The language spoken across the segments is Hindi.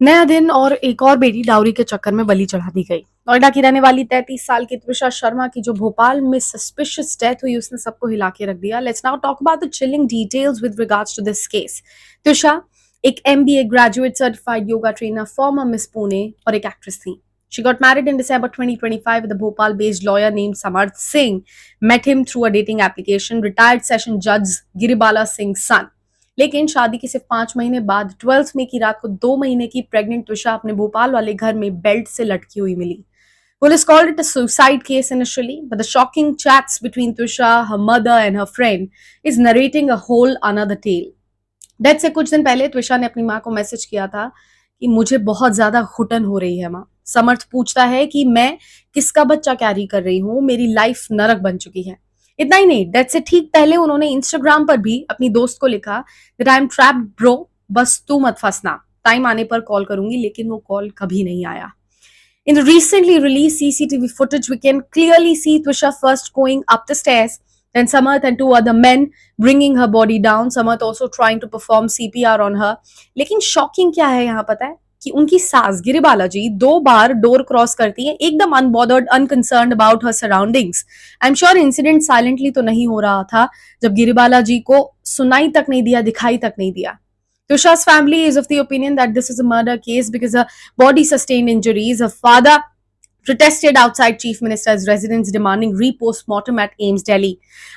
नया दिन और एक और बेटी डाउरी के चक्कर में बलि चढ़ा दी गई। नोएडा की रहने वाली 33 साल की त्विषा शर्मा की जो भोपाल में सस्पिशियस डेथ हुई उसने सबको हिला के रख दिया। Let's now talk about the chilling details with regards to this case. Twisha एक MBA graduate certified yoga trainer, former Miss Pune और एक एक्ट्रेस थी। She got married in December 2025 with a Bhopal-based lawyer named Samarth Singh. Met him through a dating application. Retired session judge Giribala Singh's son. लेकिन शादी के सिर्फ 5 महीने बाद 12 मई की रात को 2 महीने की प्रेग्नेंट त्विषा अपने भोपाल वाले घर में बेल्ट से लटकी हुई मिली। Police called it a suicide case initially, but the shocking chats between Twisha, her mother, and her friend is narrating a whole another tale. Death से कुछ दिन पहले त्विषा ने अपनी माँ को मैसेज किया था कि मुझे बहुत ज्यादा घुटन हो रही है माँ। समर्थ पूछता है कि मैं किसका बच्चा कैरी कर रही हूँ, मेरी लाइफ नरक बन चुकी है। इतना ही नहीं, डेथ से ठीक पहले उन्होंने इंस्टाग्राम पर भी अपनी दोस्त को लिखा that I am trapped bro, बस तू मत फंसना, टाइम आने पर कॉल करूंगी। लेकिन वो कॉल कभी नहीं आया। In the recently released CCTV footage, we can clearly see Twisha first going up the stairs, then Samarth and two other men bringing her body down. Samarth also trying to perform CPR on her. लेकिन शॉकिंग क्या है यहाँ पता है कि उनकी सास गिरिबाला जी 2 बार डोर क्रॉस करती है, एकदम unbothered, unconcerned about her surroundings. I am sure incident silently तो नहीं हो रहा था जब गिरिबाला जी को सुनाई तक नहीं दिया, दिखाई तक नहीं दिया। Tusha's family is of the opinion that this is a murder case because her body sustained injuries. Her father protested outside Chief Minister's residence demanding re-postmortem at AIIMS Delhi.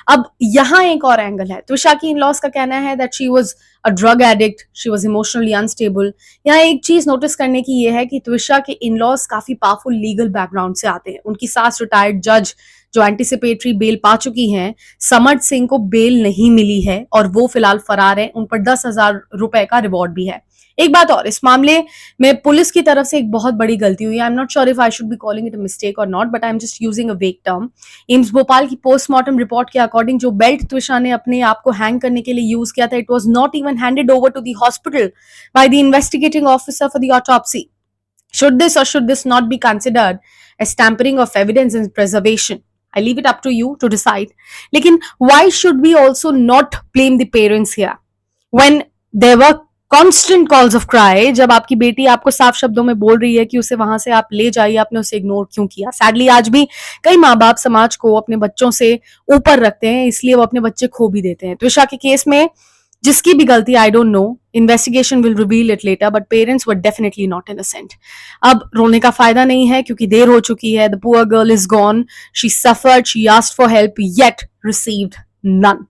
अब यहाँ एक और एंगल है। त्विषा की इन-लॉज का कहना है that she was a drug addict, she was emotionally unstable. यहाँ एक चीज नोटिस करने की ये है कि त्विषा के इन-लॉज काफी पावरफुल लीगल बैकग्राउंड से आते हैं। उनकी सास रिटायर्ड जज जो एंटिसिपेटरी बेल पा चुकी हैं। समर्थ सिंह को बेल नहीं मिली है और वो फिलहाल फरार है। उन पर 10,000 रुपए का रिवॉर्ड भी है। एक बात और, इस मामले में पुलिस की तरफ से एक बहुत बड़ी गलती हुई है। I am not sure if I should be calling it a mistake और not, but I am just using a vague term. AIIMS Bhopal की पोस्टमार्टम रिपोर्ट के अकॉर्डिंग जो बेल्ट त्विषा ने अपने आप को हैंग करने के लिए यूज किया था, it was not even handed over to the hospital by the investigating officer for the autopsy. Should this or should this not be considered as tampering of evidence and preservation? I leave it up to you to decide. लेकिन why should we also not blame the parents here? When there were constant calls of cry, जब आपकी बेटी आपको साफ शब्दों में बोल रही है कि उसे वहां से आप ले जाइए, आपने उसे इग्नोर क्यों किया? सैडली आज भी कई माँ बाप समाज को अपने बच्चों से ऊपर रखते हैं, इसलिए वो अपने बच्चे खो भी देते हैं। त्विषा के केस में जिसकी भी गलती, I don't know, investigation will reveal it later, but parents were definitely not innocent. अब रोने का फायदा नहीं है क्योंकि देर हो चुकी है। The poor girl is gone, she suffered, she asked for help, yet received none.